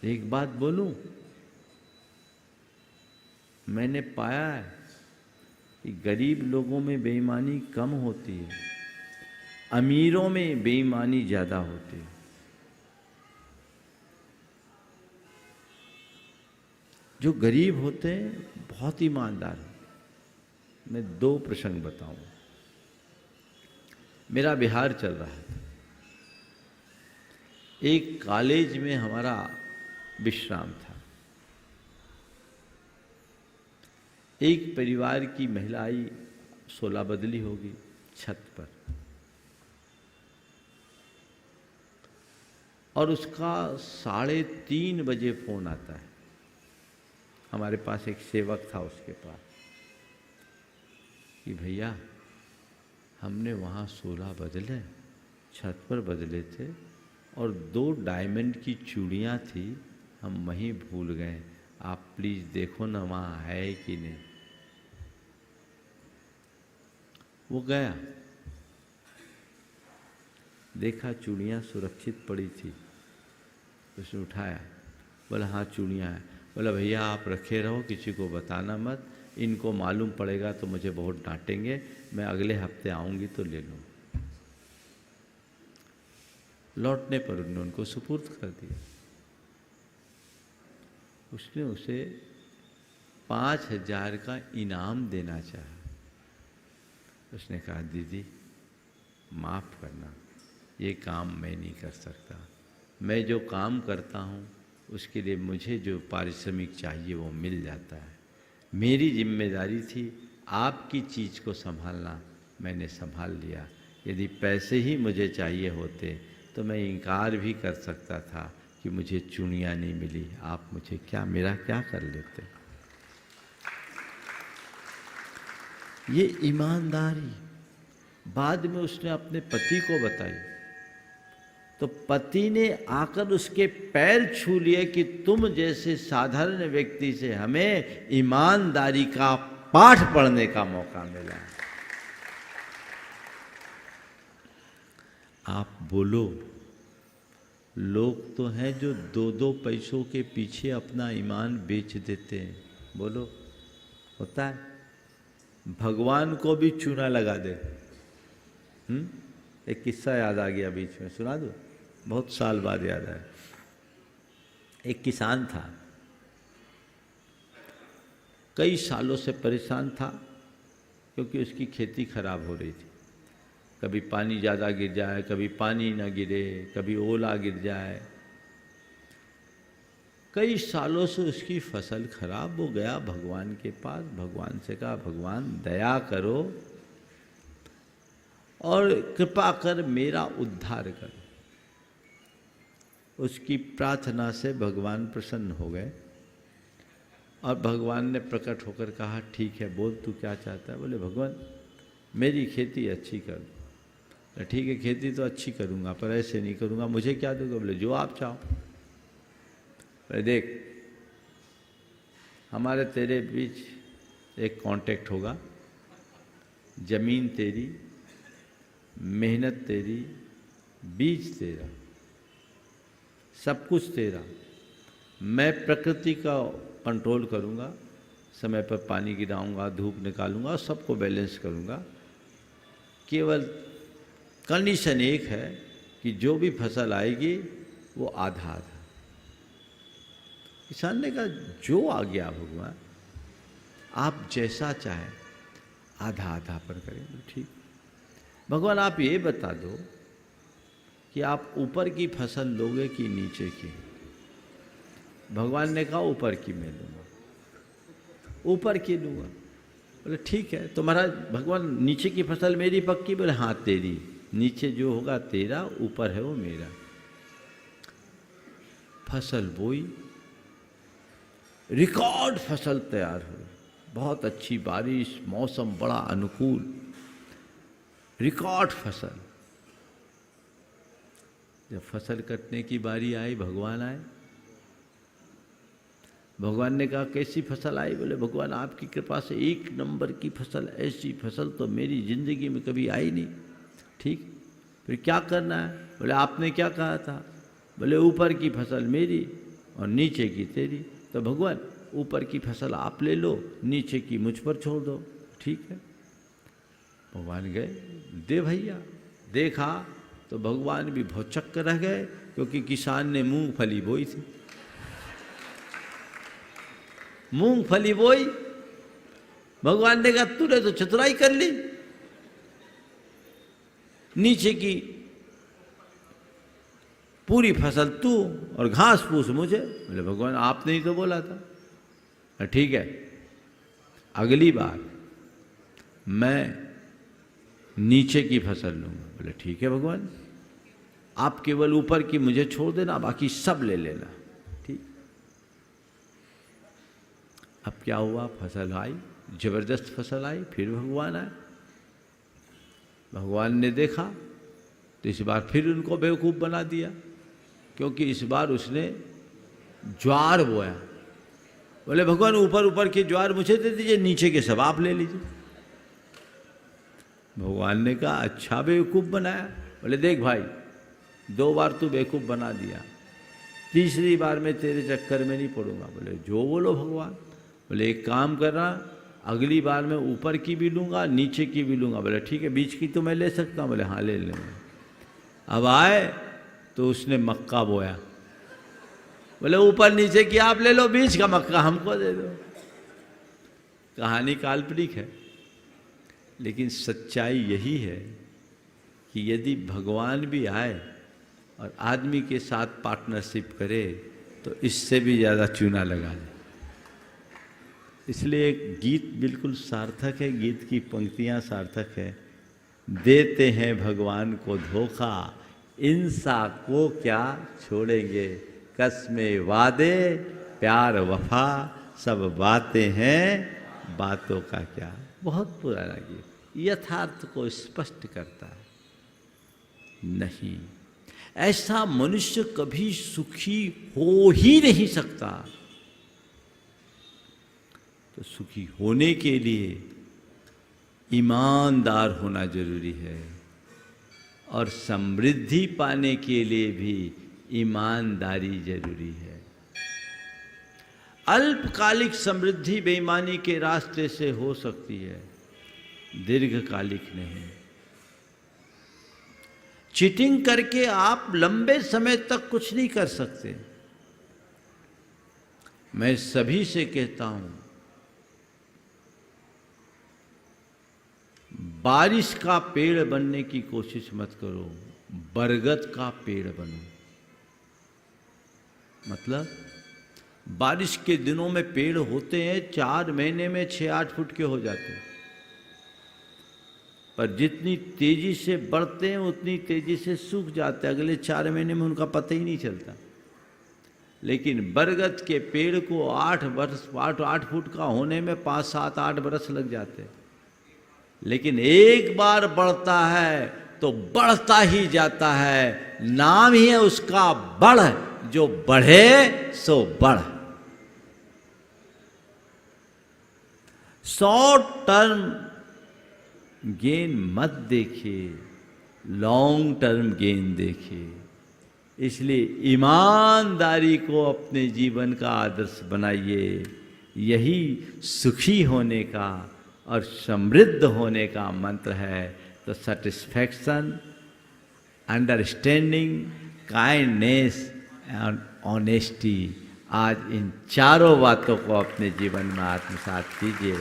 एक बात बोलूं, मैंने पाया है कि गरीब लोगों में बेईमानी कम होती है, अमीरों में बेईमानी ज़्यादा होती है। जो गरीब होते हैं बहुत ईमानदार हैं। मैं दो प्रसंग बताऊं। मेरा बिहार चल रहा था, एक कॉलेज में हमारा विश्राम था। एक परिवार की महिला आई, 16 बदली होगी, छत पर, और उसका 3:30 बजे फोन आता है। हमारे पास एक सेवक था उसके पास, कि भैया हमने वहाँ 16 बदले, छत पर बदले थे, और 2 डायमंड की चूड़ियाँ थी, हम वहीं भूल गए, आप प्लीज़ देखो ना वहाँ है कि नहीं। वो गया, देखा चूड़ियाँ सुरक्षित पड़ी थी, उसने उठाया, बोला हाँ चूड़ियाँ हैं। बोला भैया आप रखे रहो, किसी को बताना मत, इनको मालूम पड़ेगा तो मुझे बहुत डांटेंगे, मैं अगले हफ्ते आऊँगी तो ले लूँ। लौटने पर उन्होंने उनको सुपुर्द कर दिया। उसने उसे 5,000 का इनाम देना चाहा। उसने कहा दीदी माफ़ करना, ये काम मैं नहीं कर सकता, मैं जो काम करता हूँ उसके लिए मुझे जो पारिश्रमिक चाहिए वो मिल जाता है, मेरी जिम्मेदारी थी आपकी चीज़ को संभालना, मैंने संभाल लिया। यदि पैसे ही मुझे चाहिए होते तो मैं इनकार भी कर सकता था कि मुझे चूड़ियाँ नहीं मिली, आप मुझे क्या, मेरा क्या कर लेते। ये ईमानदारी बाद में उसने अपने पति को बताई, तो पति ने आकर उसके पैर छू लिए कि तुम जैसे साधारण व्यक्ति से हमें ईमानदारी का पाठ पढ़ने का मौका मिला। आप बोलो, लोग तो हैं जो 2-2 पैसों के पीछे अपना ईमान बेच देते हैं। बोलो, होता है? भगवान को भी चूना लगा दे। एक किस्सा याद आ गया बीच में, सुना दो, बहुत साल बाद याद आया। एक किसान था, कई सालों से परेशान था क्योंकि उसकी खेती खराब हो रही थी। कभी पानी ज़्यादा गिर जाए, कभी पानी न गिरे, कभी ओला गिर जाए। कई सालों से उसकी फसल खराब हो गया। भगवान के पास, भगवान से कहा भगवान दया करो और कृपा कर मेरा उद्धार कर। उसकी प्रार्थना से भगवान प्रसन्न हो गए और भगवान ने प्रकट होकर कहा ठीक है बोल तू क्या चाहता है। बोले भगवान मेरी खेती अच्छी कर दो। ठीक है खेती तो अच्छी करूँगा पर ऐसे नहीं करूँगा, मुझे क्या दोगे। बोले जो आप चाहो। बोले देख हमारे तेरे बीच एक कांटेक्ट होगा, ज़मीन तेरी, मेहनत तेरी, बीज तेरा, सब कुछ तेरा, मैं प्रकृति का कंट्रोल करूँगा, समय पर पानी गिराऊंगा, धूप निकालूंगा, सबको बैलेंस करूँगा। केवल कंडीशन एक है कि जो भी फसल आएगी वो आधा आधा। किसान ने कहा जो आ गया भगवान, आप जैसा चाहें आधा आधा पर करेंगे। ठीक भगवान आप ये बता दो कि आप ऊपर की फसल लोगे कि नीचे की। भगवान ने कहा ऊपर की मैं लूँगा, ऊपर की लूँगा। बोले ठीक है तो महाराज भगवान नीचे की फसल मेरी पक्की। बोले हाँ तेरी, नीचे जो होगा तेरा, ऊपर है वो मेरा। फसल बोई, रिकॉर्ड फसल तैयार हुई, बहुत अच्छी बारिश, मौसम बड़ा अनुकूल, रिकॉर्ड फसल। जब फसल कटने की बारी आई भगवान आए। भगवान ने कहा कैसी फसल आई। बोले भगवान आपकी कृपा से 1 नंबर की फसल, ऐसी फसल तो मेरी ज़िंदगी में कभी आई नहीं। ठीक फिर क्या करना है। बोले आपने क्या कहा था। बोले ऊपर की फसल मेरी और नीचे की तेरी। तो भगवान ऊपर की फसल आप ले लो, नीचे की मुझ पर छोड़ दो। ठीक है। भगवान गए, दे भैया। देखा तो भगवान भी बहुत चक्कर रह गए, क्योंकि किसान ने मूंगफली बोई थी। मूंगफली बोई, भगवान ने कहा तूने तो चतुराई कर ली, नीचे की पूरी फसल तू और घास फूस मुझे। बोले भगवान आपने ही तो बोला था। ठीक है, अगली बार मैं नीचे की फसल लूंगा। बोले ठीक है भगवान, आप केवल ऊपर की मुझे छोड़ देना, बाकी सब ले लेना। ठीक। अब क्या हुआ, फसल आई, जबरदस्त फसल आई। फिर भगवान आए, भगवान ने देखा तो इस बार फिर उनको बेवकूफ़ बना दिया, क्योंकि इस बार उसने ज्वार बोया। बोले भगवान ऊपर ऊपर के ज्वार मुझे दे दीजिए, नीचे के सब आप ले लीजिए। भगवान ने कहा अच्छा बेवकूफ़ बनाया। बोले देख भाई, 2 बार तू बेवकूफ़ बना दिया, तीसरी बार मैं तेरे चक्कर में नहीं पड़ूंगा। बोले जो बोलो भगवान। बोले एक काम करना, अगली बार मैं ऊपर की भी लूँगा, नीचे की भी लूँगा। बोले ठीक है, बीच की तो मैं ले सकता हूँ। बोले हाँ ले लूँगा। अब आए तो उसने मक्का बोया। बोले ऊपर नीचे की आप ले लो, बीच का मक्का हमको दे दो। कहानी काल्पनिक है, लेकिन सच्चाई यही है कि यदि भगवान भी आए और आदमी के साथ पार्टनरशिप करे तो इससे भी ज़्यादा चूना लगा ले। इसलिए एक गीत बिल्कुल सार्थक है, गीत की पंक्तियाँ सार्थक है। देते हैं भगवान को धोखा, इंसा को क्या छोड़ेंगे, कसमे वादे प्यार वफा सब बातें हैं, बातों का क्या। बहुत पुराना गीत, यथार्थ को स्पष्ट करता है। नहीं, ऐसा मनुष्य कभी सुखी हो ही नहीं सकता। तो सुखी होने के लिए ईमानदार होना जरूरी है, और समृद्धि पाने के लिए भी ईमानदारी जरूरी है। अल्पकालिक समृद्धि बेईमानी के रास्ते से हो सकती है, दीर्घकालिक नहीं। चीटिंग करके आप लंबे समय तक कुछ नहीं कर सकते। मैं सभी से कहता हूं, बारिश का पेड़ बनने की कोशिश मत करो, बरगद का पेड़ बनो। मतलब बारिश के दिनों में पेड़ होते हैं 4 महीने में 6-8 फुट के हो जाते हैं, पर जितनी तेजी से बढ़ते हैं उतनी तेजी से सूख जाते हैं। अगले 4 महीने में उनका पता ही नहीं चलता। लेकिन बरगद के पेड़ को 8 फुट का होने में 5, 7, 8 बरस लग जाते हैं। लेकिन एक बार बढ़ता है तो बढ़ता ही जाता है। नाम ही है उसका बढ़, जो बढ़े सो बढ़। शॉर्ट टर्म गेन मत देखिए, लॉन्ग टर्म गेन देखिए। इसलिए ईमानदारी को अपने जीवन का आदर्श बनाइए। यही सुखी होने का और समृद्ध होने का मंत्र है। तो satisfaction, understanding, kindness and honesty, आज इन चारों बातों को अपने जीवन में आत्मसात कीजिए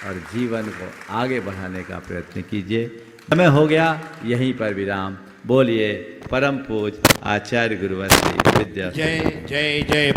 और जीवन को आगे बढ़ाने का प्रयत्न कीजिए। समय हो गया, यहीं पर विराम। बोलिए परम पूज्य आचार्य गुरुवंशी विद्या। जय जय जय।